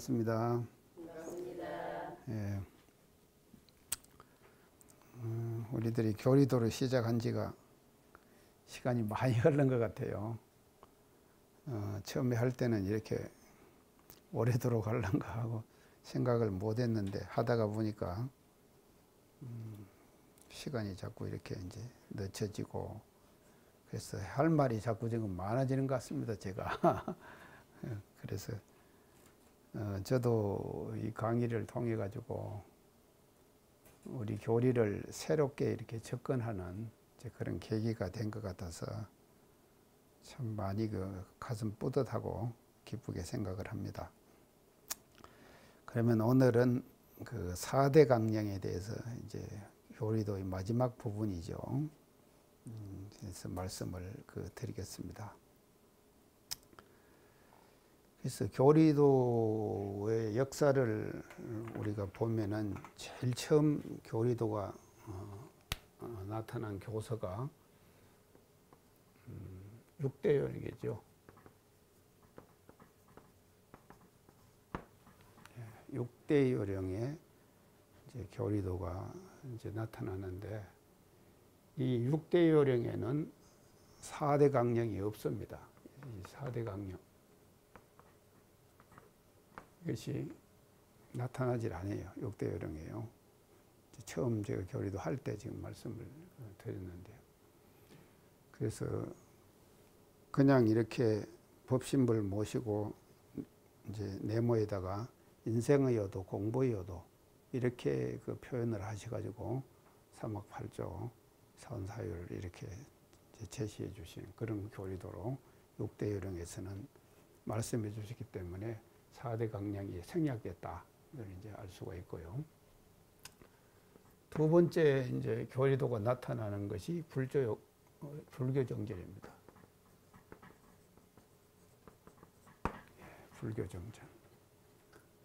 반갑습니다. 반갑습니다. 예. 우리들이 교리도를 시작한 지가 시간이 많이 흐른 것 같아요. 처음에 할 때는 이렇게 오래도록 하려는가 하고 생각을 못 했는데 하다가 보니까 시간이 자꾸 이렇게 이제 늦춰지고 그래서 할 말이 자꾸 지금 많아지는 것 같습니다, 제가. 그래서 저도 이 강의를 통해 가지고 우리 교리를 새롭게 이렇게 접근하는 그런 계기가 된 것 같아서 참 많이 가슴 뿌듯하고 기쁘게 생각을 합니다. 그러면 오늘은 그 4대 강령에 대해서 이제 교리도의 마지막 부분이죠. 그래서 말씀을 드리겠습니다. 그래서 교리도의 역사를 우리가 보면은 제일 처음 교리도가 나타난 교서가 6대요령이죠. 6대요령에 이제 교리도가 이제 나타나는데 이 6대요령에는 4대 강령이 없습니다. 이 4대 강령. 이것이 나타나질 않아요. 6대요령이에요. 처음 제가 교리도 할 때 지금 말씀을 드렸는데요. 그래서 그냥 이렇게 법신부를 모시고 이제 네모에다가 인생의요도 공부의요도 이렇게 표현을 하셔가지고 3억 8조 사원사유를 이렇게 제시해 주신 그런 교리도로 6대요령에서는 말씀해 주셨기 때문에 4대 강령이 생략됐다. 이걸 이제 알 수가 있고요. 두 번째 이제 교리도가 나타나는 것이 불교정전입니다. 불교정전.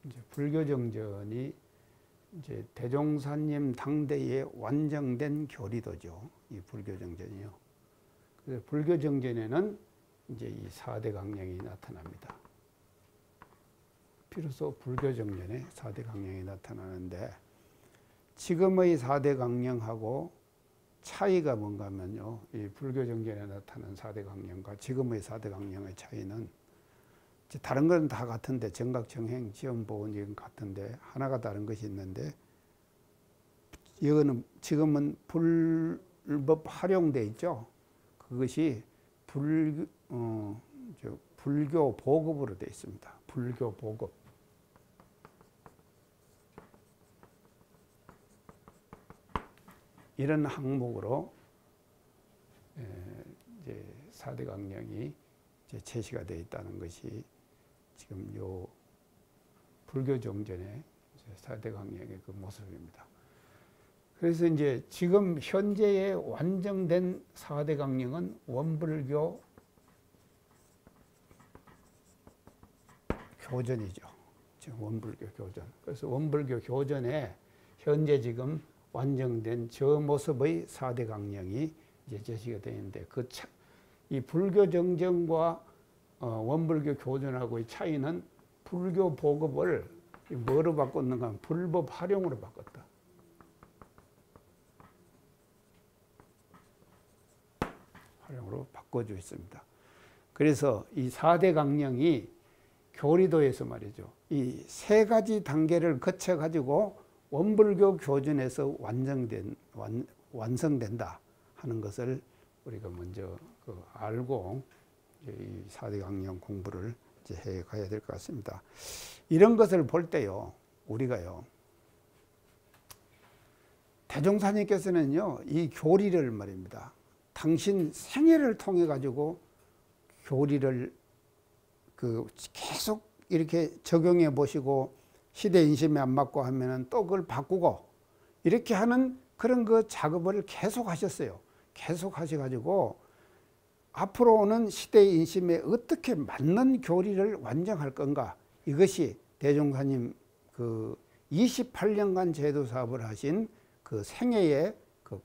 이제 불교정전이 이제 대종사님 당대에 완성된 교리도죠. 이 불교정전이요. 그래서 불교정전에는 이제 이 4대 강령이 나타납니다. 비로소 불교정전에 4대 강령이 나타나는데 지금의 4대 강령하고 차이가 뭔가 하면요. 이 불교정전에 나타난 4대 강령과 지금의 4대 강령의 차이는 다른 건 다 같은데 정각, 정행, 지연, 보온 이건 같은데 하나가 다른 것이 있는데 이거는 지금은 불법 활용돼 있죠. 그것이 불교 보급으로 되어 있습니다. 불교 보급. 이런 항목으로 이제 4대 강령이 이제 제시가 되어 있다는 것이 지금 요 불교 정전의 4대 강령의 그 모습입니다. 그래서 이제 지금 현재의 완성된 4대 강령은 원불교 교전이죠. 지금 원불교 교전. 그래서 원불교 교전에 현재 지금 완성된 저 모습의 4대 강령이 이제 제시가 되는데 이 불교 정전과 원불교 교전하고의 차이는 불교 보급을 뭐로 바꿨는가 하면 불법 활용으로 바꿨다. 활용으로 바꿔져 있습니다. 그래서 이 4대 강령이 교리도에서 말이죠. 이 세 가지 단계를 거쳐 가지고 원불교 교전에서 완성된다 하는 것을 우리가 먼저 알고 이 4대 강령 공부를 이제 해 가야 될 것 같습니다. 이런 것을 볼 때요, 우리가요, 대종사님께서는요, 이 교리를 말입니다. 당신 생애를 통해 가지고 교리를 계속 이렇게 적용해 보시고 시대 인심에 안 맞고 하면은 또 그걸 바꾸고 이렇게 하는 그런 작업을 계속 하셨어요. 계속 하셔가지고 앞으로 오는 시대 인심에 어떻게 맞는 교리를 완성할 건가, 이것이 대종사님 28년간 제도 사업을 하신 그 생애의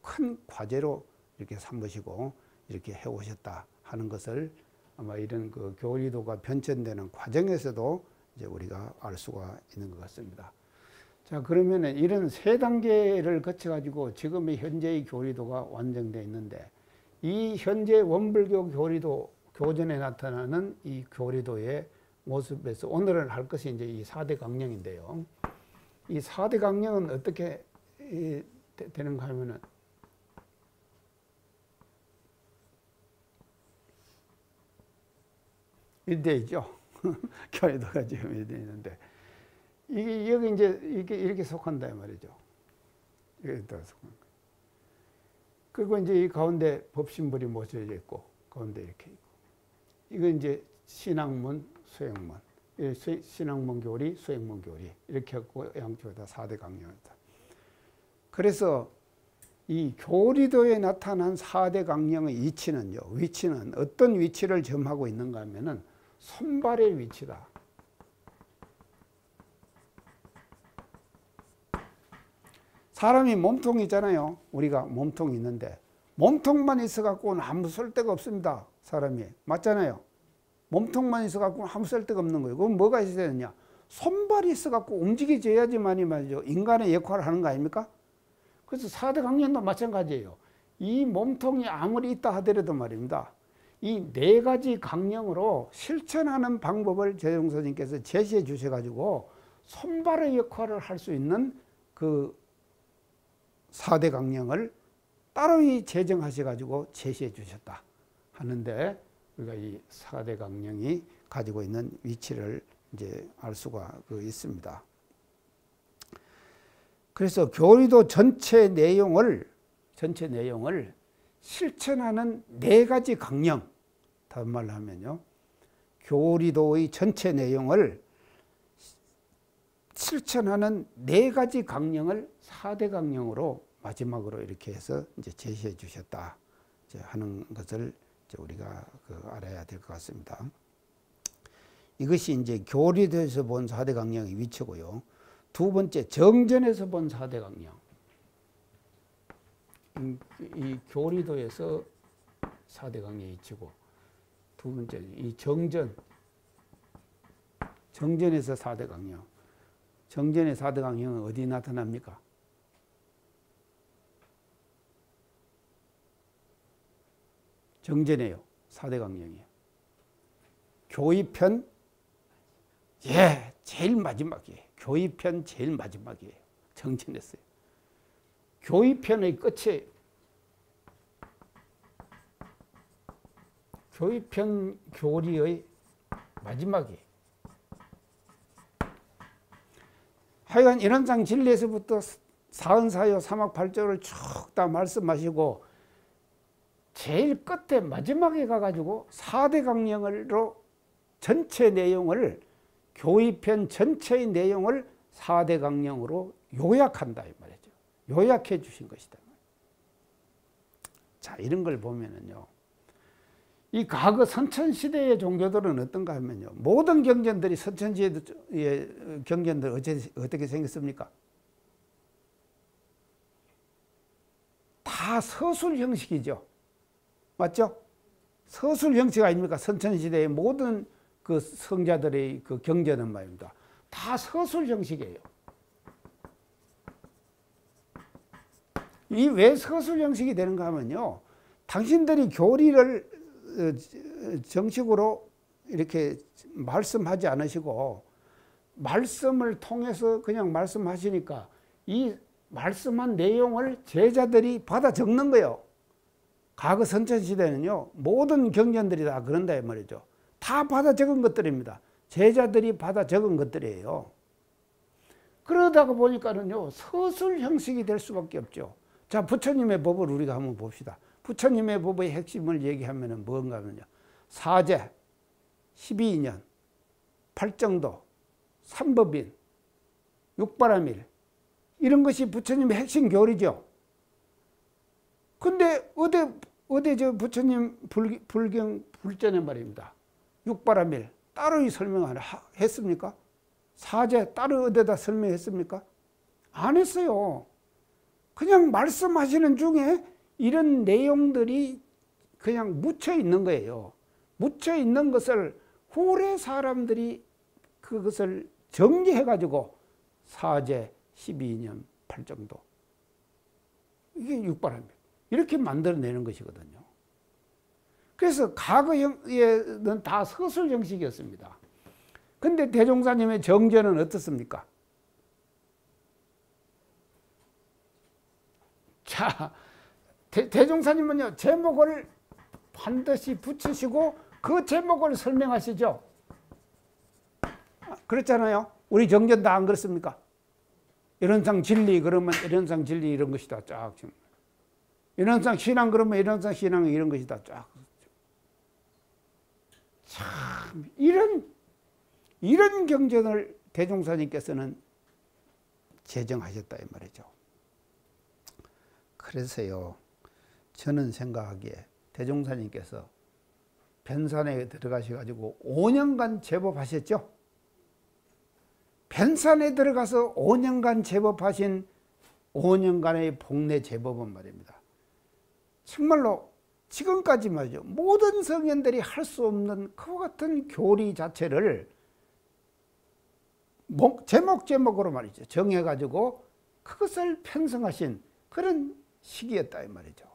큰 과제로 이렇게 삼으시고 이렇게 해오셨다 하는 것을 아마 이런 교리도가 변천되는 과정에서도 이제 우리가 알 수가 있는 것 같습니다. 자, 그러면은 이런 세 단계를 거쳐가지고 지금의 현재의 교리도가 완성되어 있는데, 이 현재 원불교 교리도 교전에 나타나는 이 교리도의 모습에서 오늘은 할 것이 이제 이 4대 강령인데요. 이 4대 강령은 어떻게 되는가 하면은, 이렇게 있죠. 교리도가 지금 이렇게 있는데, 이게 여기 이제 이렇게 속한다 이 말이죠. 이렇게 속한 거. 그리고 이제 이 가운데 법신불이 모셔져 있고, 가운데 이렇게 있고. 이거 이제 신학문, 수행문. 신학문 교리, 수행문 교리. 이렇게 하고 양쪽에 다 4대 강령이다. 그래서 이 교리도에 나타난 4대 강령의 위치는 어떤 위치를 점하고 있는가 하면은 손발의 위치다. 사람이 몸통이 있잖아요. 우리가 몸통이 있는데 몸통만 있어갖고는 아무 쓸데가 없습니다. 사람이. 맞잖아요. 몸통만 있어갖고는 아무 쓸데가 없는 거예요. 그럼 뭐가 있어야 되느냐. 손발이 있어갖고 움직여져야지만이 말이죠. 인간의 역할을 하는 거 아닙니까? 그래서 4대 강령도 마찬가지예요. 이 몸통이 아무리 있다 하더라도 말입니다. 이 4가지 강령으로 실천하는 방법을 제정선생님께서 제시해 주셔가지고 손발의 역할을 할 수 있는 그 4대 강령을 따로이 제정하셔가지고 제시해 주셨다 하는데, 우리가 이 4대 강령이 가지고 있는 위치를 이제 알 수가 있습니다. 그래서 교리도 전체 내용을 실천하는 4가지 강령, 다른 말로 하면요, 교리도의 전체 내용을 실천하는 4가지 강령을 4대 강령으로 마지막으로 이렇게 해서 이제 제시해 주셨다 이제 하는 것을 이제 우리가 알아야 될 것 같습니다. 이것이 이제 교리도에서 본 4대 강령의 위치고요. 두 번째, 정전에서 본 4대 강령. 이 교리도에서 4대 강령이 위치고, 두 번째, 이 정전에서 4대 강령. 정전의 4대 강령은 어디 나타납니까? 정전에요. 4대 강령이에요. 교의편, 제일 마지막이에요. 교의편 제일 마지막이에요. 정전했어요. 교의편의 끝에, 교의편 교리의 마지막이에요. 하여간 인원상 진리에서부터 사은사요, 삼학팔절을 쭉 다 말씀하시고 제일 끝에 마지막에 가가지고 4대 강령으로 전체 내용을, 교의편 전체의 내용을 4대 강령으로 요약한다 이 말이죠. 요약해 주신 것이다. 자, 이런 걸 보면은요, 이 과거 선천시대의 종교들은 어떤가 하면요, 모든 경전들이 선천시대의 경전들 어떻게 생겼습니까? 다 서술 형식이죠. 맞죠? 서술 형식 아닙니까? 선천시대의 모든 그 성자들의 그 경전은 말입니다. 다 서술 형식이에요. 이 왜 서술 형식이 되는가 하면요, 당신들이 교리를 정식으로 이렇게 말씀하지 않으시고 말씀을 통해서 그냥 말씀하시니까 이 말씀한 내용을 제자들이 받아 적는 거예요. 과거 선천시대는요, 모든 경전들이 다 그런다 이 말이죠. 다 받아 적은 것들입니다. 제자들이 받아 적은 것들이에요. 그러다가 보니까는요, 서술 형식이 될 수밖에 없죠. 자, 부처님의 법을 우리가 한번 봅시다. 부처님의 법의 핵심을 얘기하면은 뭔가 하면요, 사제, 12인연, 팔정도, 삼법인, 육바라밀, 이런 것이 부처님의 핵심 교리죠. 근데 어디 저 부처님 불전에 말입니다, 육바라밀 따로 설명 했습니까? 사제 따로 어디다 설명했습니까? 안 했어요. 그냥 말씀하시는 중에 이런 내용들이 그냥 묻혀 있는 거예요. 묻혀 있는 것을 후래 사람들이 그것을 정리해가지고 사제 12년 8정도 이게 육발합니다. 이렇게 만들어내는 것이거든요. 그래서 과거에는 다 서술 형식이었습니다. 근데 대종사님의 정제는 어떻습니까? 자, 대종사님은요, 제목을 반드시 붙이시고 그 제목을 설명하시죠. 그렇잖아요. 우리 정제는 다 안 그렇습니까? 이런상 진리 그러면 이런상 진리 이런 것이다. 쫙. 이런상 신앙 그러면 이런상 신앙 이런 것이다. 쫙. 참 이런 경전을 대종사님께서는 제정하셨다 이 말이죠. 그래서요, 저는 생각하기에 대종사님께서 변산에 들어가셔가지고 5년간 제법하셨죠. 변산에 들어가서 5년간 제법하신 5년간의 복례 제법은 말입니다. 정말로 지금까지 말이죠. 모든 성현들이 할 수 없는 그와 같은 교리 자체를 제목으로 말이죠. 정해가지고 그것을 편성하신 그런 시기였다 이 말이죠.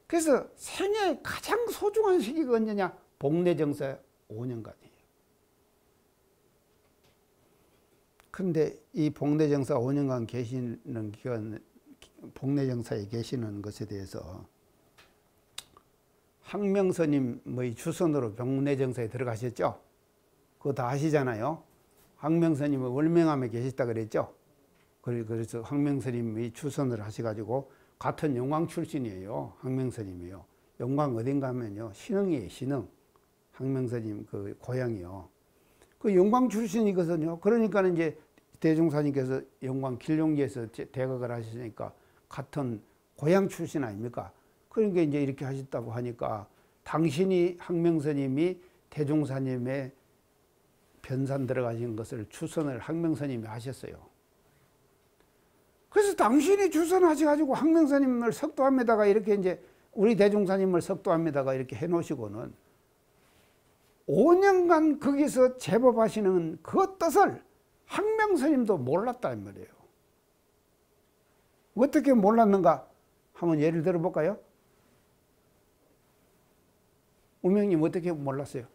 그래서 생애의 가장 소중한 시기가 언제냐? 복례정사 5년간이에요. 그런데 이 복례정사 5년간 계시는 기간, 복례정사에 계시는 것에 대해서 항명스님의 주선으로 복례정사에 들어가셨죠? 그거 다 아시잖아요. 항명스님은 월명암에 계셨다 그랬죠? 그래서 항명스님이 주선을 하셔가지고 같은 영광 출신이에요. 항명스님이요. 영광 어딘가 하면요. 신흥이에요. 신흥. 항명스님 그 고향이요. 그 영광 출신이거든요. 그러니까 이제 대종사님께서 영광 길룡지에서 대각을 하시니까 같은 고향 출신 아닙니까? 그러니까 이제 이렇게 하셨다고 하니까 당신이 항명스님이 대종사님의 변산 들어가신 것을 추선을 항명스님이 하셨어요. 그래서 당신이 추선하셔가지고 항명스님을 석도함에다가 이렇게 이제 우리 대종사님을 석도함에다가 이렇게 해놓으시고는 5년간 거기서 제법하시는 그 뜻을 항명스님도 몰랐단 말이에요. 어떻게 몰랐는가? 한번 예를 들어볼까요? 우명님 어떻게 몰랐어요?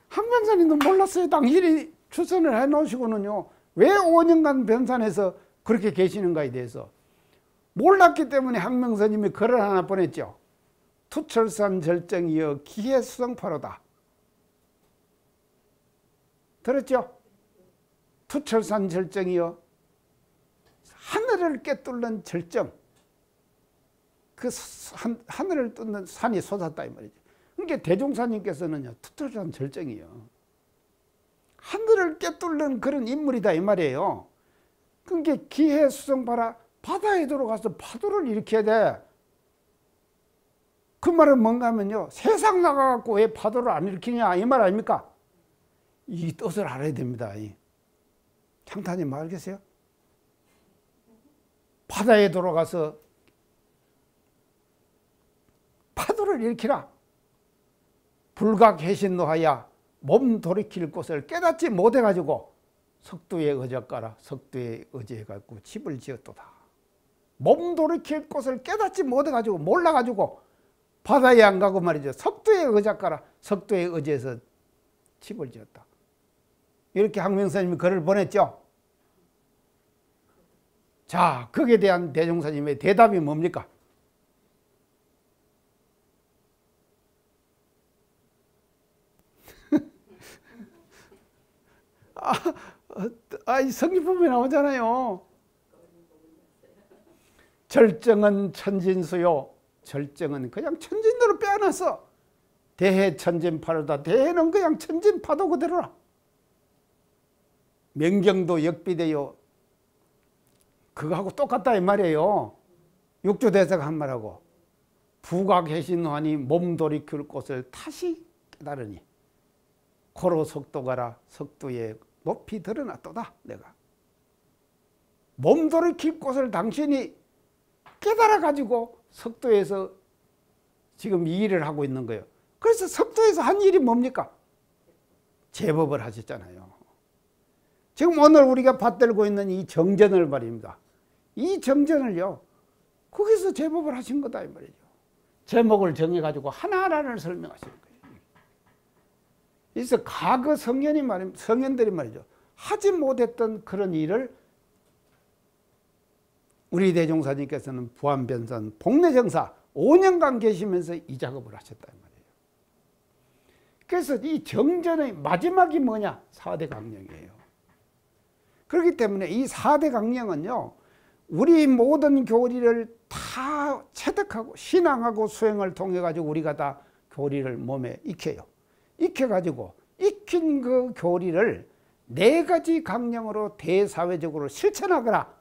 항명스님도 몰랐어요. 당신이 추선을 해놓으시고는요. 왜 5년간 변산해서 그렇게 계시는가에 대해서 몰랐기 때문에 항명스님이 글을 하나 보냈죠. 투철산 절정이여 기해수성파로다. 들었죠? 투철산 절정이여 하늘을 꿰뚫는 절정. 그 하늘을 뚫는 산이 솟았다 이 말이죠. 그러니까 대종사님께서는요. 투철산 절정이요. 하늘을 꿰뚫는 그런 인물이다 이 말이에요. 그러니까 기해수성파라 바다에 들어가서 파도를 일으켜야 돼. 그 말은 뭔가 하면요. 세상 나가갖고 왜 파도를 안 일으키냐 이 말 아닙니까? 이 뜻을 알아야 됩니다. 창타님 알겠어요? 바다에 들어가서 파도를 일으키라. 불각해신노하야 몸 돌이킬 곳을 깨닫지 못해가지고 석두에 의적가라. 석두에 의지해가지고 집을 지었도다. 몸 돌이킬 곳을 깨닫지 못해가지고 몰라가지고 바다에 안 가고 말이죠. 석두에 의적가라. 석두에 의지해서 집을 지었다. 이렇게 항명스님이 글을 보냈죠. 자, 거기에 대한 대종사님의 대답이 뭡니까? 이 성기품에 나오잖아요. 절정은 천진수요. 절정은 그냥 천진으로 빼어놨어. 대해 천진파도다. 대해는 그냥 천진파도 그대로라. 명경도 역비대요. 그거하고 똑같다 이 말이에요. 육조대사가 한 말하고 부각해신노하니 몸 돌이킬 곳을 다시 깨달으니 고로 석도가라. 석도에 높이 드러났도다. 내가 몸 돌이킬 곳을 당신이 깨달아 가지고 석도에서 지금 이 일을 하고 있는 거예요. 그래서 석도에서 한 일이 뭡니까? 제법을 하셨잖아요. 지금 오늘 우리가 받들고 있는 이 정전을 말입니다. 이 정전을요, 거기서 제법을 하신 거다 이 말이죠. 제목을 정해가지고 하나하나를 설명하시는 거예요. 그래서 과거 성현들이 말이죠, 하지 못했던 그런 일을 우리 대종사님께서는 부안변산 복례정사 5년간 계시면서 이 작업을 하셨다 이 말이에요. 그래서 이 정전의 마지막이 뭐냐? 4대 강령이에요. 그렇기 때문에 이 4대 강령은요, 우리 모든 교리를 다 체득하고 신앙하고 수행을 통해 가지고 우리가 다 교리를 몸에 익혀요. 익혀가지고 익힌 그 교리를 4가지 강령으로 대사회적으로 실천하거라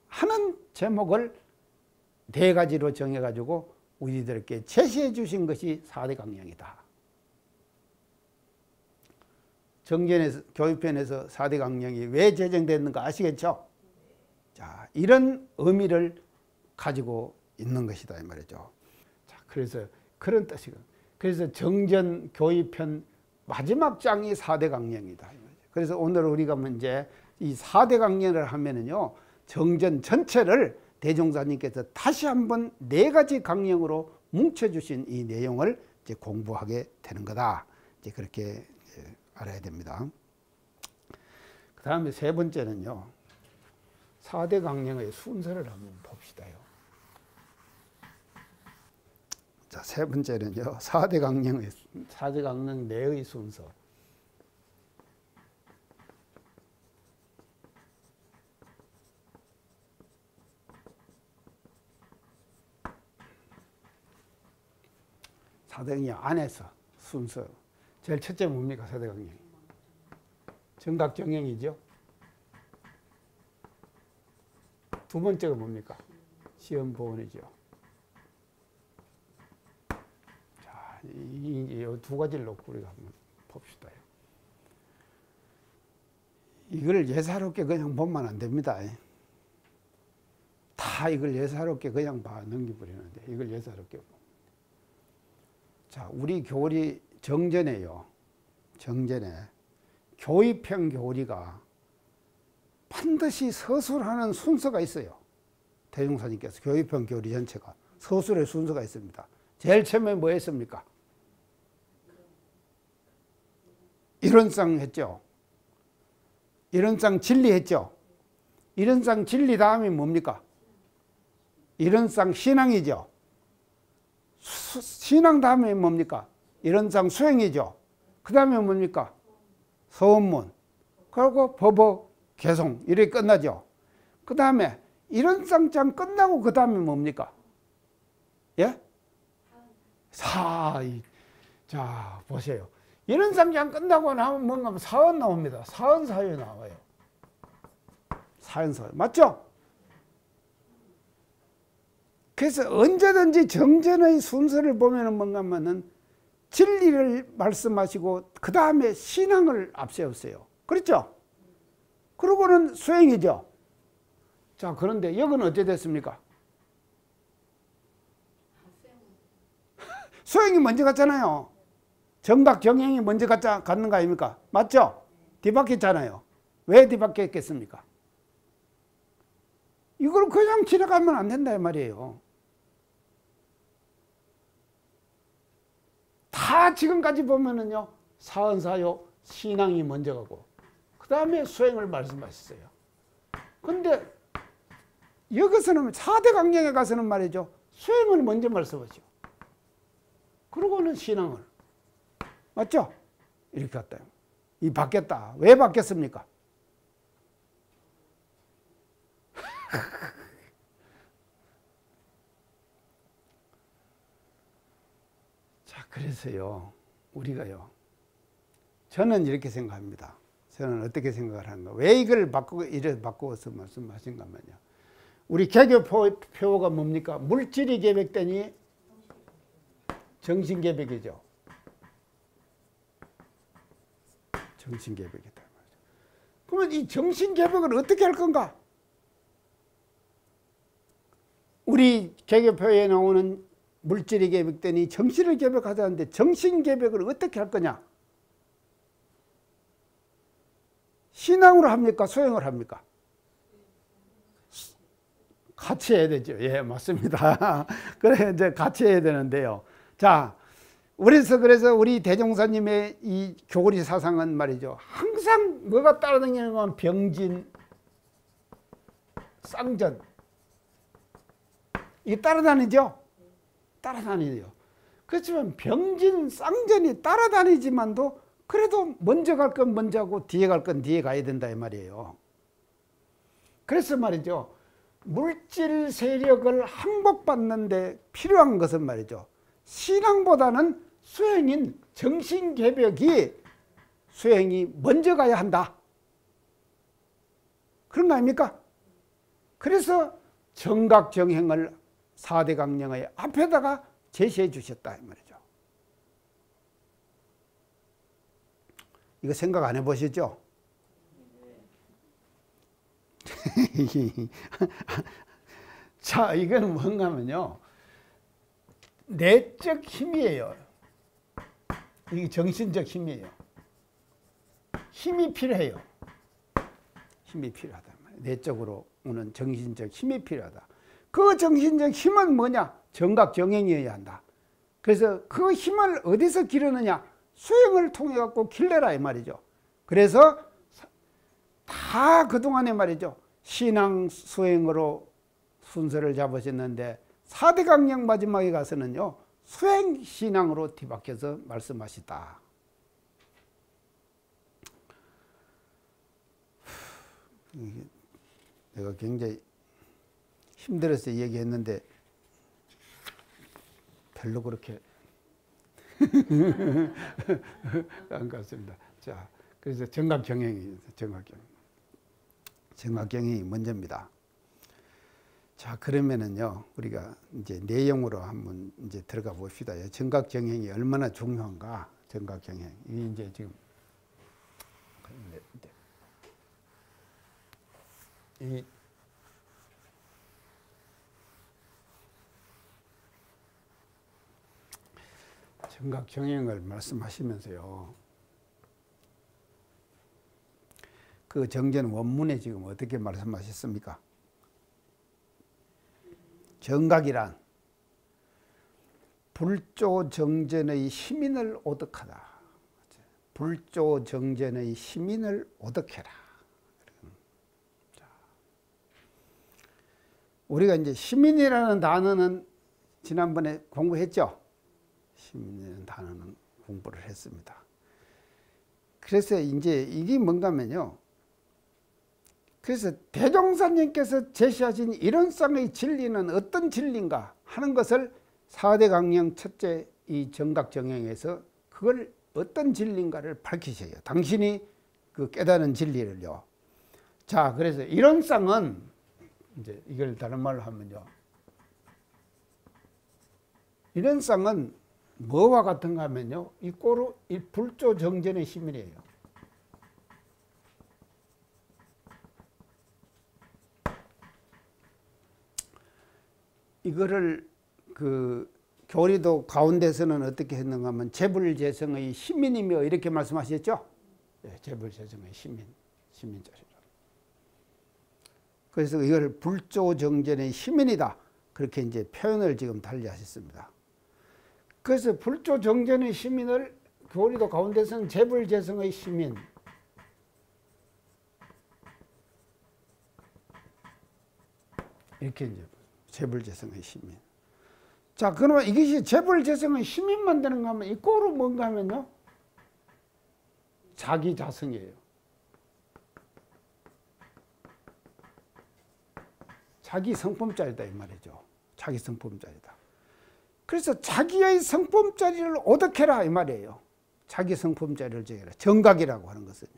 하는 제목을 4가지로 정해가지고 우리들께 제시해 주신 것이 4대 강령이다. 정전에서, 교육편에서 4대 강령이 왜 제정됐는가 아시겠죠? 자, 이런 의미를 가지고 있는 것이다 이 말이죠. 자, 그래서 그런 뜻이거든요. 그래서 정전 교육편 마지막 장이 4대 강령이다. 그래서 오늘 우리가 이제 이 4대 강령을 하면은요, 정전 전체를 대종사님께서 다시 한번 4가지 강령으로 뭉쳐주신 이 내용을 이제 공부하게 되는 거다. 이제 그렇게 알아야 됩니다. 그 다음에 3번째는요, 4대 강령의 순서를 한번 봅시다요. 자, 3번째는요, 4대 강령 내의 순서. 사대강령 안에서 순서. 제일 첫째 뭡니까? 사대강령이. 정각정령이죠. 두 번째가 뭡니까? 시험보원이죠. 자, 이 두 가지를 놓고 우리가 한번 봅시다. 이걸 예사롭게 그냥 보면 안 됩니다. 다 이걸 예사롭게 그냥 넘겨버리는데 이걸 예사롭게 봅니다. 자, 우리 교리 정전에요. 정전에 교입형 교리가 반드시 서술하는 순서가 있어요. 대종사님께서 교입형 교리 전체가 서술의 순서가 있습니다. 제일 처음에 뭐 했습니까? 이론상 했죠. 이론상 진리 했죠. 이론상 진리 다음에 뭡니까? 이론상 신앙이죠. 신앙 다음에 뭡니까? 이론상 수행이죠. 그 다음에 뭡니까? 서원문. 그리고 법어 개송. 이렇게 끝나죠. 그 다음에 이론상장 끝나고 그 다음에 뭡니까? 예? 자, 보세요. 이론상장 끝나고 나면 뭔가 사원 나옵니다. 사원사유 나와요. 사원사유. 맞죠? 그래서 언제든지 정전의 순서를 보면은 뭔가 하면은 진리를 말씀하시고 그 다음에 신앙을 앞세웠어요. 그렇죠? 그러고는 수행이죠. 자, 그런데 여기는 어떻게 됐습니까? 수행이 먼저 갔잖아요. 정각 정행이 먼저 갔는 거 아닙니까? 맞죠? 뒤바뀌었잖아요. 왜 뒤바뀌었겠습니까? 이걸 그냥 지나가면 안 된다 이 말이에요. 다 지금까지 보면은요, 사언사요 신앙이 먼저 가고 그 다음에 수행을 말씀하셨어요. 근데 여기서는 4대 강령에 가서는 말이죠, 수행을 먼저 말씀하죠. 그러고는 신앙을. 맞죠? 이렇게 갔다. 이 바뀌었다. 왜 바뀌었습니까? 자, 그래서요, 우리가요, 저는 이렇게 생각합니다. 저는 어떻게 생각을 하는가. 왜 이걸 이래 바꾸어서 말씀하신가 하면요, 우리 개교표가 뭡니까? 물질이 계획되니 정신계획이죠. 정신계획이다. 그러면 이 정신계획을 어떻게 할 건가? 우리 개교표에 나오는 물질이 개벽되니 정신을 개벽하자는데 정신 개벽을 어떻게 할 거냐? 신앙으로 합니까? 수행을 합니까? 같이 해야 되죠. 예, 맞습니다. 그래, 이제 같이 해야 되는데요. 자, 그래서 우리 대종사님의 이 교리 사상은 말이죠. 항상 뭐가 따라다니는 건 병진, 쌍전. 이게 따라다니죠? 따라다니죠. 그렇지만 병진, 쌍전이 따라다니지만도 그래도 먼저 갈 건 먼저 하고 뒤에 갈 건 뒤에 가야 된다 이 말이에요. 그래서 말이죠. 물질 세력을 항복받는데 필요한 것은 말이죠. 신앙보다는 수행인 정신개벽이 수행이 먼저 가야 한다. 그런 거 아닙니까? 그래서 정각정행을 4대 강령의 앞에다가 제시해 주셨다 이 말이죠. 이거 생각 안 해보시죠? 자, 이건 뭔가 하면요. 내적 힘이에요. 이게 정신적 힘이에요. 힘이 필요해요. 힘이 필요하다. 내적으로 오는 정신적 힘이 필요하다. 그 정신적 힘은 뭐냐? 정각정행이어야 한다. 그래서 그 힘을 어디서 기르느냐? 수행을 통해 갖고 길러라 이 말이죠. 그래서 다 그동안에 말이죠. 신앙 수행으로 순서를 잡으셨는데 4대 강령 마지막에 가서는요. 수행 신앙으로 뒤바뀌어서 말씀하시다. 내가 굉장히 힘들어서 얘기했는데 별로 그렇게 안 같습니다. 자, 그래서 정각경영이 정각경영이 먼저입니다. 자, 그러면은요 우리가 이제 내용으로 한번 이제 들어가 봅시다. 정각경영이 얼마나 중요한가? 정각경영 이 이제 지금 이 정각경영을 말씀하시면서요. 그 정전 원문에 지금 어떻게 말씀하셨습니까? 정각이란 불조정전의 시민을 오덕하다. 불조정전의 시민을 오덕해라. 우리가 이제 시민이라는 단어는 지난번에 공부했죠? 시민이라는 단어는 공부를 했습니다. 그래서 이제 이게 뭔가면요. 그래서 대종사님께서 제시하신 이론상의 진리는 어떤 진리인가 하는 것을 4대 강령 첫째 이 정각정영에서 그걸 어떤 진리인가를 밝히셔요. 당신이 그 깨달은 진리를요. 자, 그래서 이론상은 이제 이걸 다른 말로 하면요. 이론상은 뭐와 같은가 하면요. 이 불조정전의 시민이에요. 이거를 그 교리도 가운데서는 어떻게 했는가 하면 재불재성의 시민이며 이렇게 말씀하셨죠? 네, 재불재성의 시민자리라. 그래서 이걸 불조정전의 시민이다. 그렇게 이제 표현을 지금 달리 하셨습니다. 그래서 불조정전의 시민을 교리도 가운데서는 재불재성의 시민. 이렇게 이제 재불재성의 시민. 자, 그러면 이것이 재불재성의 시민만 되는가 하면 이 꼴은 뭔가 하면요. 자기 자성이에요. 자기 성품짜리다 이 말이죠. 자기 성품짜리다. 그래서 자기의 성품짜리를 오덕해라 이 말이에요. 자기 성품짜리를 정해라. 정각이라고 하는 것은요.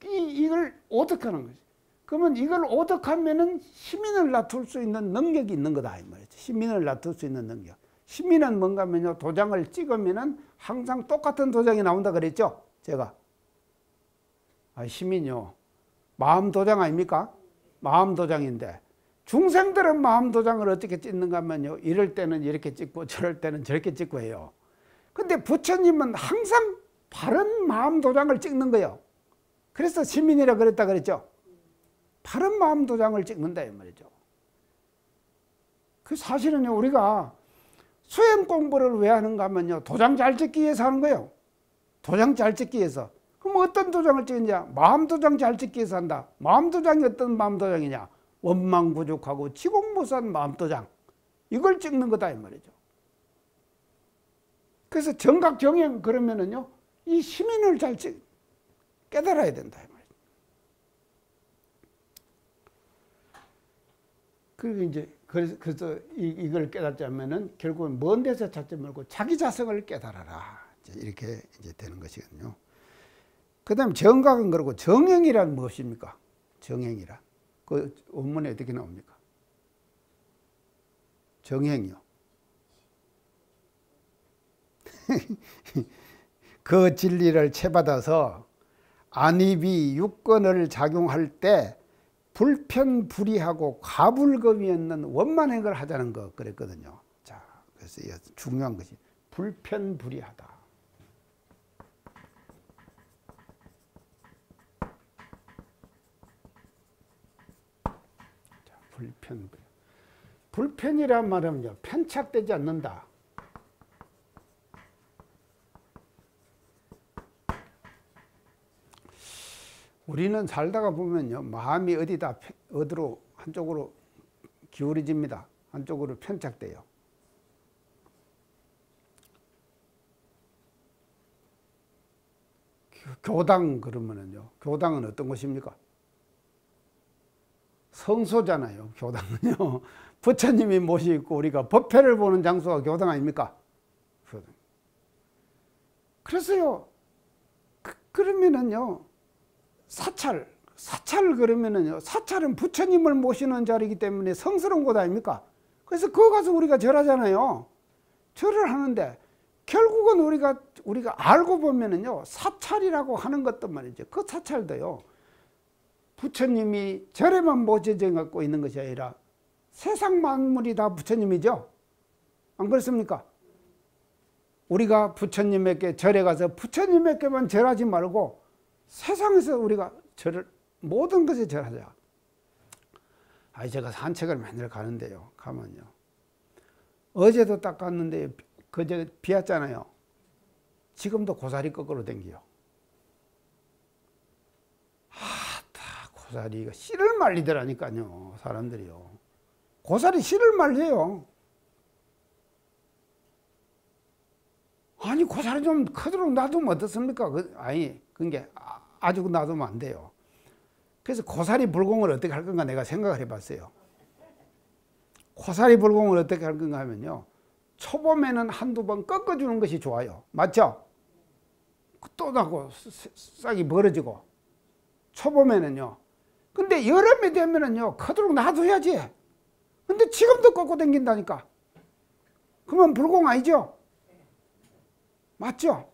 이걸 오덕하는 거죠. 그러면 이걸 오덕하면은 시민을 놔둘 수 있는 능력이 있는 거다 이 말이죠. 시민을 놔둘 수 있는 능력. 시민은 뭔가 하면요. 도장을 찍으면은 항상 똑같은 도장이 나온다 그랬죠. 제가. 시민요. 마음 도장 아닙니까? 마음 도장인데 중생들은 마음 도장을 어떻게 찍는가 하면요, 이럴 때는 이렇게 찍고 저럴 때는 저렇게 찍고 해요. 근데 부처님은 항상 바른 마음 도장을 찍는 거예요. 그래서 시민이라 그랬다 그랬죠. 바른 마음 도장을 찍는다 이 말이죠. 그 사실은요, 우리가 수행 공부를 왜 하는가 하면요, 도장 잘 찍기 위해서 하는 거예요. 도장 잘 찍기 위해서. 그럼 어떤 도장을 찍느냐? 마음 도장 잘 찍기 위해서 한다. 마음 도장이 어떤 마음 도장이냐? 원망부족하고 지공무산 마음 도장. 이걸 찍는 거다 이 말이죠. 그래서 정각정행 그러면은요, 이 시민을 잘 깨달아야 된다 이 말이죠. 그리고 이제 그래서 이걸 깨닫자면은 결국은 먼 데서 찾지 말고 자기 자성을 깨달아라. 이렇게 이제 되는 것이거든요. 그 다음에 정각은 그러고 정행이란 무엇입니까? 정행이란. 그 원문에 어떻게 나옵니까? 정행이요. 그 진리를 채받아서 안입이 육건을 작용할 때 불편불이하고 가불검이 없는 원만행을 하자는 거 그랬거든요. 자, 그래서 중요한 것이 불편불이하다. 자, 불편불이. 불편이란 말은요, 편착되지 않는다. 우리는 살다가 보면요, 마음이 어디로 한쪽으로 기울어집니다. 한쪽으로 편착돼요. 교당 그러면은요, 교당은 어떤 것입니까? 성소잖아요, 교당은요. 부처님이 모시고 우리가 법회를 보는 장소가 교당 아닙니까? 그래서요, 그러면은요, 사찰 그러면은요, 사찰은 부처님을 모시는 자리이기 때문에 성스러운 곳 아닙니까? 그래서 그거 가서 우리가 절하잖아요. 절을 하는데 결국은 우리가 알고 보면은요, 사찰이라고 하는 것도 말이죠. 그 사찰도요, 부처님이 절에만 모셔져 갖고 있는 것이 아니라 세상 만물이 다 부처님이죠. 안 그렇습니까? 우리가 부처님에게 절에 가서 부처님에게만 절하지 말고 세상에서 우리가 모든 것에 절하자. 제가 산책을 맨날 가는데요. 가면요. 어제도 딱 갔는데 그제 비 왔잖아요. 지금도 고사리 거꾸로 댕겨요. 고사리가 씨를 말리더라니까요. 사람들이요. 고사리 씨를 말려요. 아니, 고사리 좀 크도록 놔두면 어떻습니까? 그게 아주 놔두면 안 돼요. 그래서 고사리 불공을 어떻게 할 건가 내가 생각을 해봤어요. 고사리 불공을 어떻게 할 건가 하면요, 초봄에는 한두 번 꺾어주는 것이 좋아요. 맞죠? 또 나고 싹이 벌어지고. 초봄에는요. 근데 여름이 되면은요, 크도록 놔둬야지. 근데 지금도 꺾고 다닌다니까. 그러면 불공 아니죠? 맞죠?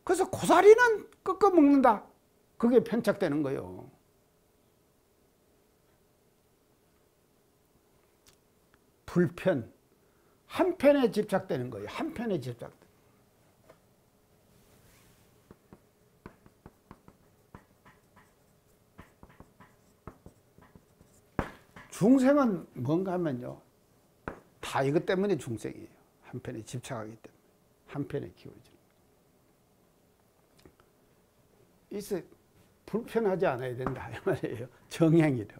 그래서 고사리는 꺾어 먹는다. 그게 편착되는 거예요. 불편. 한편에 집착되는 거예요. 한편에 집착. 중생은 뭔가 하면요, 다 이것 때문에 중생이에요. 한편에 집착하기 때문에. 한편에 기울어지는. 이세 불편하지 않아야 된다 이 말이에요. 정행이라고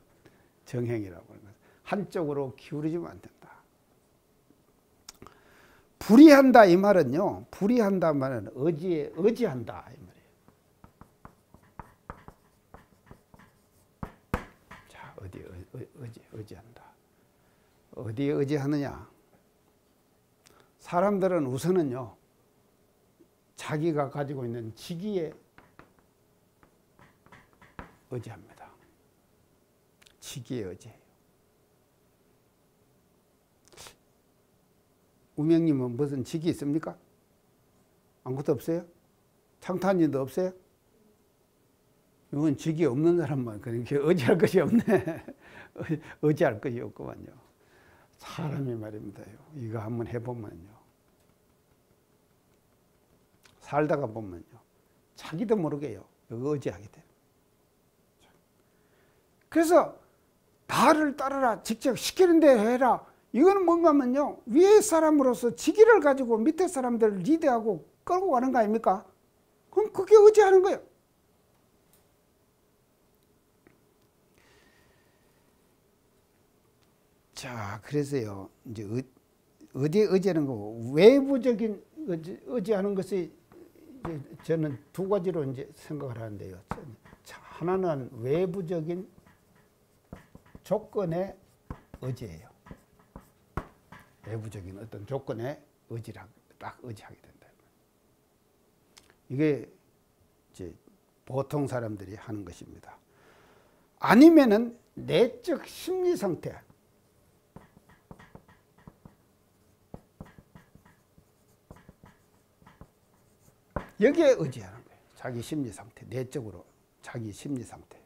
하는 것은 한쪽으로 기울이지면 안 된다. 불의한다 이 말은요, 불의한다 말은 의지한다 이 말이에요. 자, 의지한다. 어디에 의지하느냐? 사람들은 우선은요, 자기가 가지고 있는 직위에 의지합니다. 직위에 의지해요. 우명님은 무슨 직위 있습니까? 아무것도 없어요? 창탄님도 없어요? 이건 직위 없는 사람만 그렇게 의지할 것이 없네. 의지할 것이 없구만요. 사람이 말입니다요. 이거 한번 해보면요. 살다가 보면요. 자기도 모르게요. 이거 의지하게 돼요. 그래서 나를 따르라. 직접 시키는 대로 해라. 이거는 뭔가 하면요. 위에 사람으로서 직위를 가지고 밑에 사람들을 리드하고 끌고 가는 거 아닙니까? 그럼 그게 의지하는 거예요. 자, 그래서요. 이제 어디에 의지하는 거고 외부적인 의지하는 것이 저는 두 가지로 이제 생각을 하는데요. 하나는 외부적인 조건의 의지예요. 외부적인 어떤 조건에 딱 의지하게 된다. 이게 이제 보통 사람들이 하는 것입니다. 아니면은 내적 심리 상태. 여기에 의지하는 거예요. 자기 심리 상태, 내적으로 자기 심리 상태.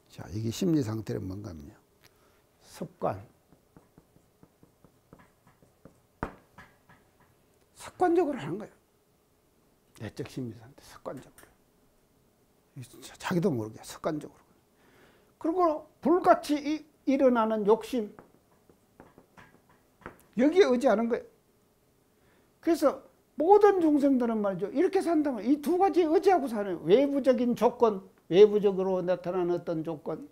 자, 이게 심리 상태는 뭔가 하면요. 습관. 습관적으로 하는 거예요. 내적 심리 상태, 습관적으로. 자기도 모르게 습관적으로. 그리고 불같이 일어나는 욕심. 여기에 의지하는 거예요. 그래서 모든 중생들은 말이죠. 이렇게 산다면 이 두 가지에 의지하고 사는 외부적인 조건, 외부적으로 나타나는 어떤 조건.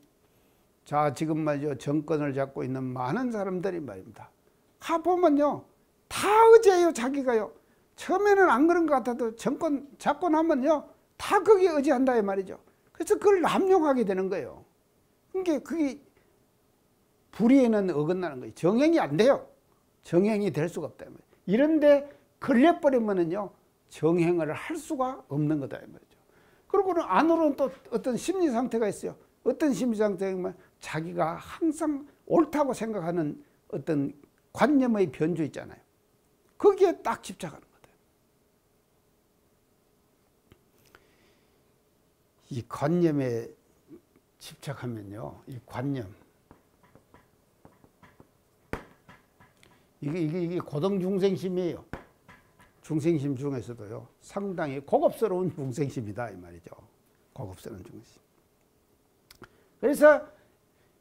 자, 지금 말이죠. 정권을 잡고 있는 많은 사람들이 말입니다. 가보면요. 다 의지해요. 자기가요. 처음에는 안 그런 것 같아도 정권 잡고 나면요. 다 거기에 의지한다 이 말이죠. 그래서 그걸 남용하게 되는 거예요. 그러니까 그게 불의에는 어긋나는 거예요. 정행이 안 돼요. 정행이 될 수가 없다 이 말이에요. 이런데 걸려버리면은요, 정행을 할 수가 없는 거다, 이 말이죠. 그리고는 안으로는 또 어떤 심리 상태가 있어요. 어떤 심리 상태냐면 자기가 항상 옳다고 생각하는 어떤 관념의 변주 있잖아요. 거기에 딱 집착하는 거다. 이 관념에 집착하면요, 이 관념. 이게 고등중생심이에요. 중생심 중에서도요, 상당히 고급스러운 중생심이다 이 말이죠. 고급스러운 중생심. 그래서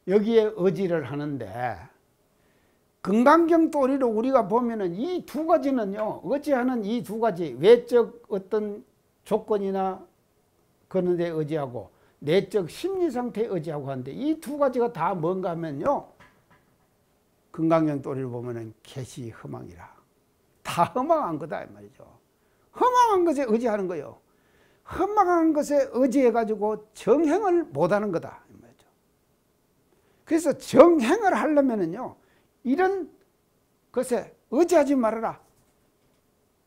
여기에 의지를 하는데 금강경 도리로 우리가 보면은 이 두 가지는요, 의지하는 이 두 가지, 외적 어떤 조건이나 그런 데 의지하고 내적 심리 상태에 의지하고 하는데 이 두 가지가 다 뭔가 하면요, 금강경 도리를 보면은 개시 허망이라. 다 허망한 거다 이 말이죠. 허망한 것에 의지하는 거예요. 허망한 것에 의지해 가지고 정행을 못하는 거다 이 말이죠. 그래서 정행을 하려면은요, 이런 것에 의지하지 말아라.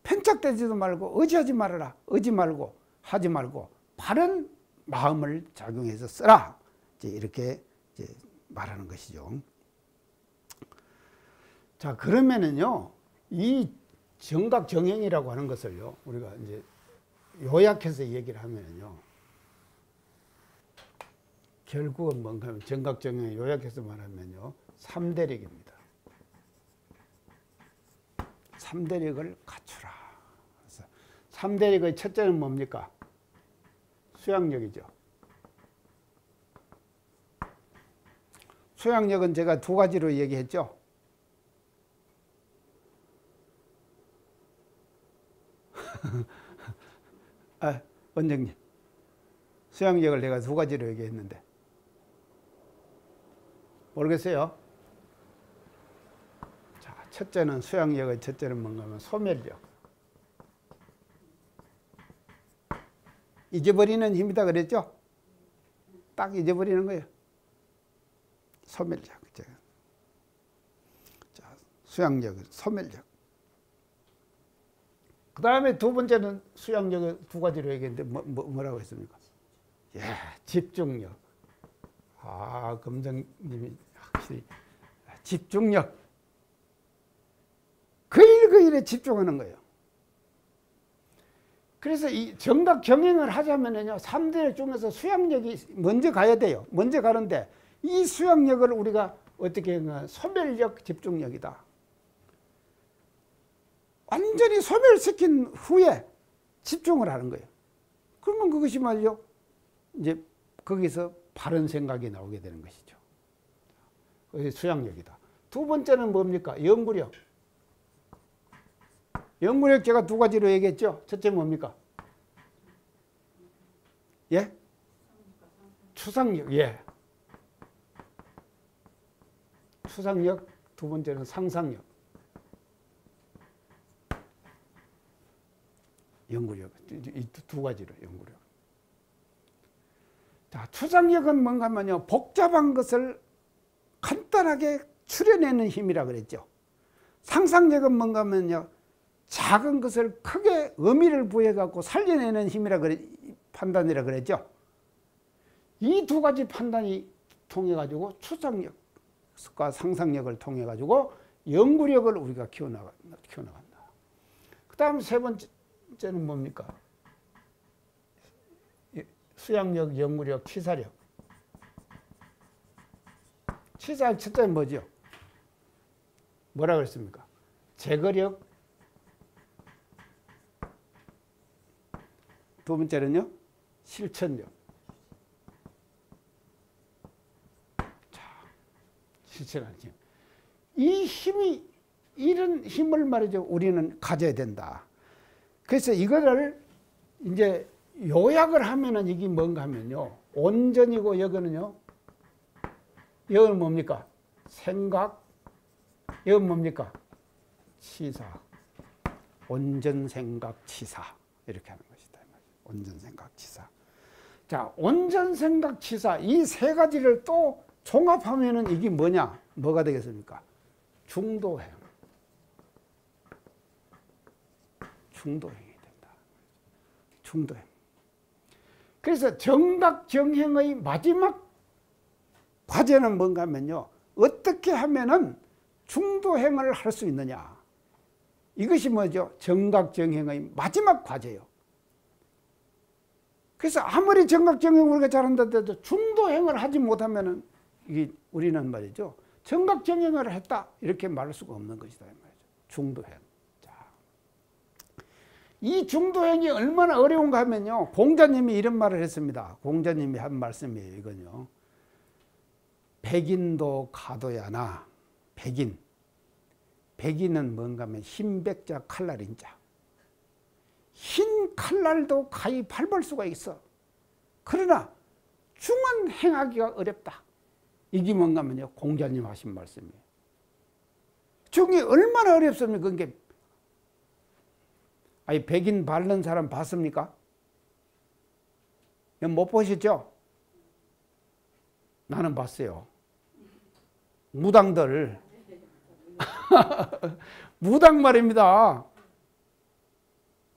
편착되지도 말고 의지하지 말아라. 의지 말고 하지 말고 바른 마음을 작용해서 쓰라. 이렇게 말하는 것이죠. 자, 그러면은요, 이 정각정행이라고 하는 것을요, 우리가 이제 요약해서 얘기를 하면요, 결국은 뭔가 하면 정각정행 요약해서 말하면요, 3대력입니다. 3대력을 갖추라. 그래서 3대력의 첫째는 뭡니까? 수양력이죠. 수양력은 제가 두 가지로 얘기했죠. 아, 원장님, 수양력을 내가 두 가지로 얘기했는데 모르겠어요? 자, 첫째는 수양력의 첫째는 뭔가 하면 소멸력. 잊어버리는 힘이다 그랬죠? 딱 잊어버리는 거예요. 소멸력. 자, 수양력은 소멸력. 그 다음에 두 번째는 수양력을 두 가지로 얘기했는데 뭐라고 했습니까? 예, 집중력. 아, 검정님이 확실히 집중력. 그 일에 집중하는 거예요. 그래서 이 정각 경행을 하자면요, 3대력 중에서 수양력이 먼저 가야 돼요. 먼저 가는데 이 수양력을 우리가 어떻게 하냐, 소멸력, 집중력이다. 완전히 소멸시킨 후에 집중을 하는 거예요. 그러면 그것이 말이죠, 이제 거기서 바른 생각이 나오게 되는 것이죠. 그게 수양력이다. 두 번째는 뭡니까? 연구력. 연구력 제가 두 가지로 얘기했죠. 첫째 뭡니까? 예? 추상력. 예. 추상력. 두 번째는 상상력. 연구력. 이 두 가지로 연구력. 자, 추상력은 뭔가 하면요, 복잡한 것을 간단하게 추려내는 힘이라 그랬죠. 상상력은 뭔가 하면요, 작은 것을 크게 의미를 부여해갖고 살려내는 힘이라 판단이라 그랬죠. 이 두 가지 판단이 통해가지고 추상력과 상상력을 통해가지고 연구력을 우리가 키워나간다. 그 다음 세 번째는 뭡니까? 수양력, 연구력, 치사력. 치사 첫째는 뭐죠? 뭐라 그랬습니까? 제거력. 두 번째는요, 실천력. 자, 실천하는 힘. 이 힘이, 이런 힘을 말이죠, 우리는 가져야 된다. 그래서 이거를 이제 요약을 하면은 이게 뭔가 하면요, 온전이고 여기는요, 여기는 뭡니까? 생각. 여기는 뭡니까? 치사. 온전 생각 치사. 이렇게 하는 것이다. 온전 생각 치사. 자, 온전 생각 치사. 이 세 가지를 또 종합하면은 이게 뭐냐? 뭐가 되겠습니까? 중도행. 중도행이 된다. 중도행. 그래서 정각정행의 마지막 과제는 뭔가 하면요, 어떻게 하면은 중도행을 할 수 있느냐. 이것이 뭐죠? 정각정행의 마지막 과제예요. 그래서 아무리 정각정행을 우리가 잘한다 해도 중도행을 하지 못하면은 이게 우리는 말이죠, 정각정행을 했다 이렇게 말할 수가 없는 것이다 말이죠. 중도행. 자, 이 중도행이 얼마나 어려운가 하면요, 공자님이 이런 말을 했습니다. 공자님이 한 말씀이에요. 이건요, 백인도 가도야나. 백인. 백인은 뭔가 하면 흰백자 칼날인자. 흰 칼날도 가히 밟을 수가 있어. 그러나 중은 행하기가 어렵다. 이게 뭔가 하면요, 공자님 하신 말씀이에요. 중이 얼마나 어렵습니까? 그게 아니, 백인 바른 사람 봤습니까? 못 보셨죠? 나는 봤어요. 무당들. 무당 말입니다.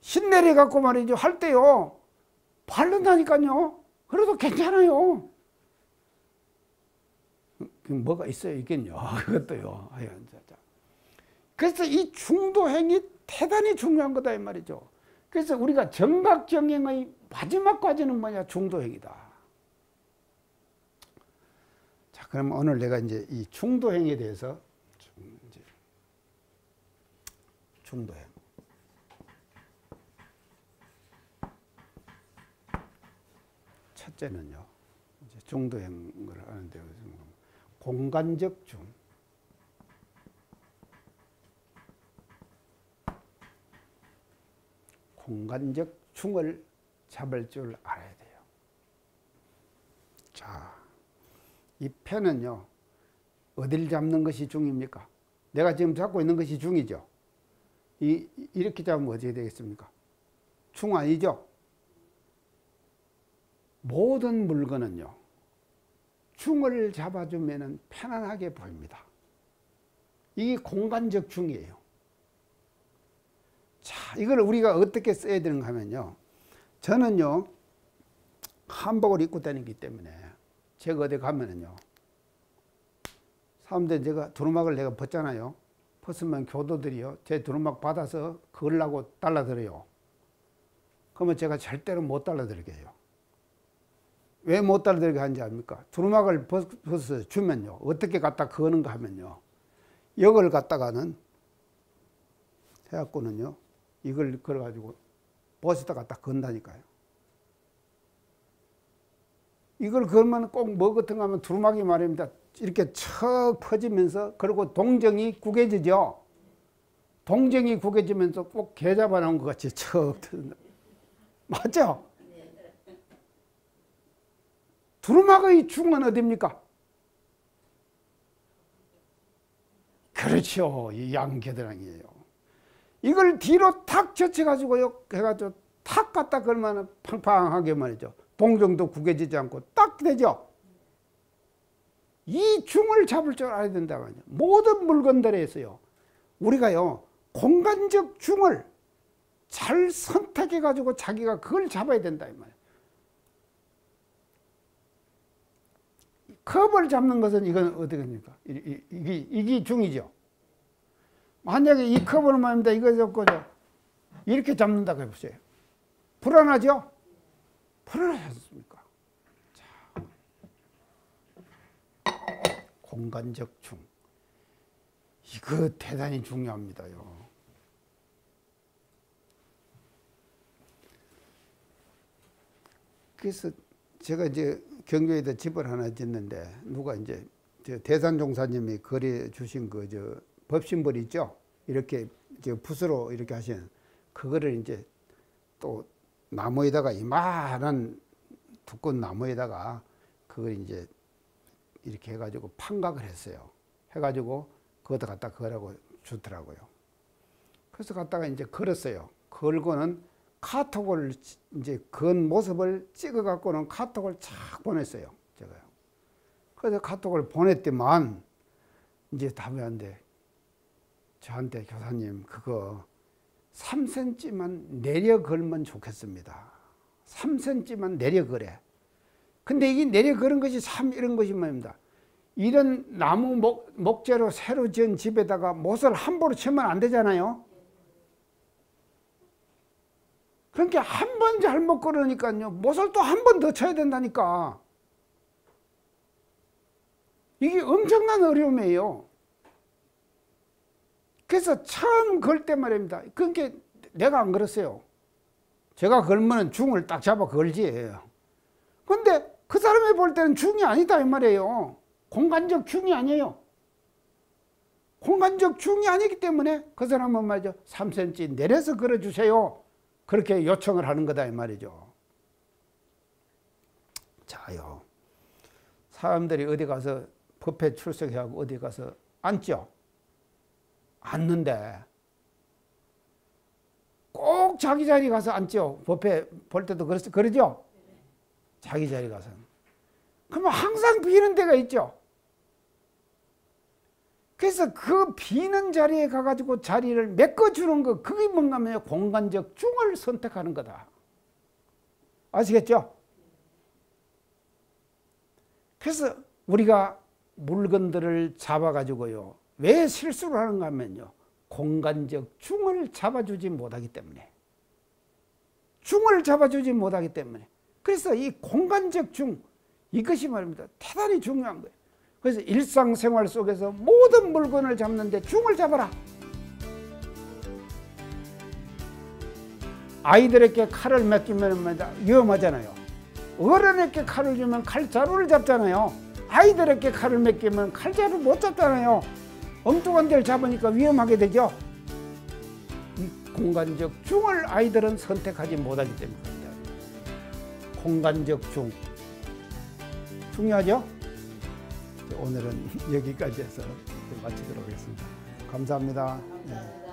신내려 갖고 말이죠, 할 때요, 바른다니까요. 그래도 괜찮아요. 뭐가 있어요, 있겠요. 그것도요. 그래서 이 중도행이 대단히 중요한 거다 이 말이죠. 그래서 우리가 정각정행의 마지막 과제는 뭐냐? 중도행이다. 자, 그럼 오늘 내가 이제 이 중도행에 대해서 중도행. 첫째는요, 이제 중도행을 하는데 공간적 중. 공간적 중을 잡을 줄 알아야 돼요. 자, 이 펜은요, 어딜 잡는 것이 중입니까? 내가 지금 잡고 있는 것이 중이죠. 이렇게 잡으면 어떻게 되겠습니까? 중 아니죠? 모든 물건은요, 중을 잡아주면 편안하게 보입니다. 이게 공간적 중이에요. 자, 이걸 우리가 어떻게 써야 되는가 하면요, 저는요, 한복을 입고 다니기 때문에 제가 어디 가면은요, 사람들 제가 두루마기를 내가 벗잖아요. 벗으면 교도들이요, 제 두루마기 받아서 그으려고 달라들어요. 그러면 제가 절대로 못 달라들게 해요. 왜 못 따라들게 하는지 압니까? 두루마기를 벗어 주면요. 어떻게 갖다 거는가 하면요. 이걸 갖다가는 해갖고는요. 이걸 걸어가지고 벗었다 갖다 건다니까요. 이걸 걸면 꼭 뭐 같은 거 하면 두루마기 말입니다. 이렇게 척 퍼지면서 그리고 동정이 구겨지죠. 동정이 구겨지면서 꼭 개 잡아놓은 것 같이 척 터진다. 맞죠? 두루마기의 중은 어디입니까? 그렇죠. 이 양계드랑이에요. 이걸 뒤로 탁 젖혀가지고요. 해가지고 탁 갖다 걸면 팡팡하게 말이죠. 동정도 구겨지지 않고 딱 되죠. 이 중을 잡을 줄 알아야 된다고 하죠. 모든 물건들에서요. 우리가요. 공간적 중을 잘 선택해가지고 자기가 그걸 잡아야 된다 이 말이에요. 컵을 잡는 것은 이건 어떻게 됩니까? 이게 중이죠. 만약에 이 컵을 말입니다. 이거 잡고 이렇게 잡는다고 해보세요. 불안하죠? 불안하지 않습니까? 자, 공간적 중. 이거 대단히 중요합니다요. 그래서 제가 이제 경주에다 집을 하나 짓는데 누가 이제 대산종사님이 거래 주신 그 법신벌 있죠? 이렇게 붓으로 이렇게 하시는 그거를 이제 또 나무에다가 이만한 두꺼운 나무에다가 그걸 이제 이렇게 해가지고 판각을 했어요. 해가지고 그거다 갖다 걸라고 주더라고요. 그래서 갖다가 이제 걸었어요. 걸고는 카톡을 이제 건 모습을 찍어 갖고는 카톡을 착 보냈어요. 제가요. 그래서 카톡을 보냈더만 이제 답이 안 돼. 저한테 교사님 그거 3cm만 내려 걸면 좋겠습니다. 3cm만 내려 걸래. 근데 이게 내려 걸은 것이 참 이런 것이 말입니다. 이런 나무 목재로 새로 지은 집에다가 못을 함부로 치면 안 되잖아요. 그러니까 한 번 잘못 걸으니까요. 못을 또 한 번 더 쳐야 된다니까. 이게 엄청난 어려움이에요. 그래서 처음 걸 때 말입니다. 그러니까 내가 안 걸었어요. 제가 걸면 중을 딱 잡아 걸지. 근데 그 사람이 볼 때는 중이 아니다 이 말이에요. 공간적 중이 아니에요. 공간적 중이 아니기 때문에 그 사람은 말이죠. 3cm 내려서 걸어주세요. 그렇게 요청을 하는 거다 이 말이죠. 자요. 사람들이 어디 가서 법회 출석하고 어디 가서 앉죠. 앉는데 꼭 자기 자리 가서 앉죠. 법회 볼 때도 그러죠. 자기 자리 가서. 그러면 항상 비는 데가 있죠. 그래서 그 비는 자리에 가가지고 자리를 메꿔주는 거, 그게 뭔가 하면 공간적 중을 선택하는 거다. 아시겠죠? 그래서 우리가 물건들을 잡아가지고요. 왜 실수를 하는가 하면요. 공간적 중을 잡아주지 못하기 때문에. 중을 잡아주지 못하기 때문에. 그래서 이 공간적 중, 이것이 말입니다. 대단히 중요한 거예요. 그래서 일상생활 속에서 모든 물건을 잡는데 중을 잡아라. 아이들에게 칼을 맡기면 위험하잖아요. 어른에게 칼을 주면 칼자루를 잡잖아요. 아이들에게 칼을 맡기면 칼자루 못 잡잖아요. 엉뚱한 데를 잡으니까 위험하게 되죠. 이 공간적 중을 아이들은 선택하지 못하기 때문입니다. 공간적 중. 중요하죠? 오늘은 여기까지 해서 마치도록 하겠습니다. 감사합니다. 네.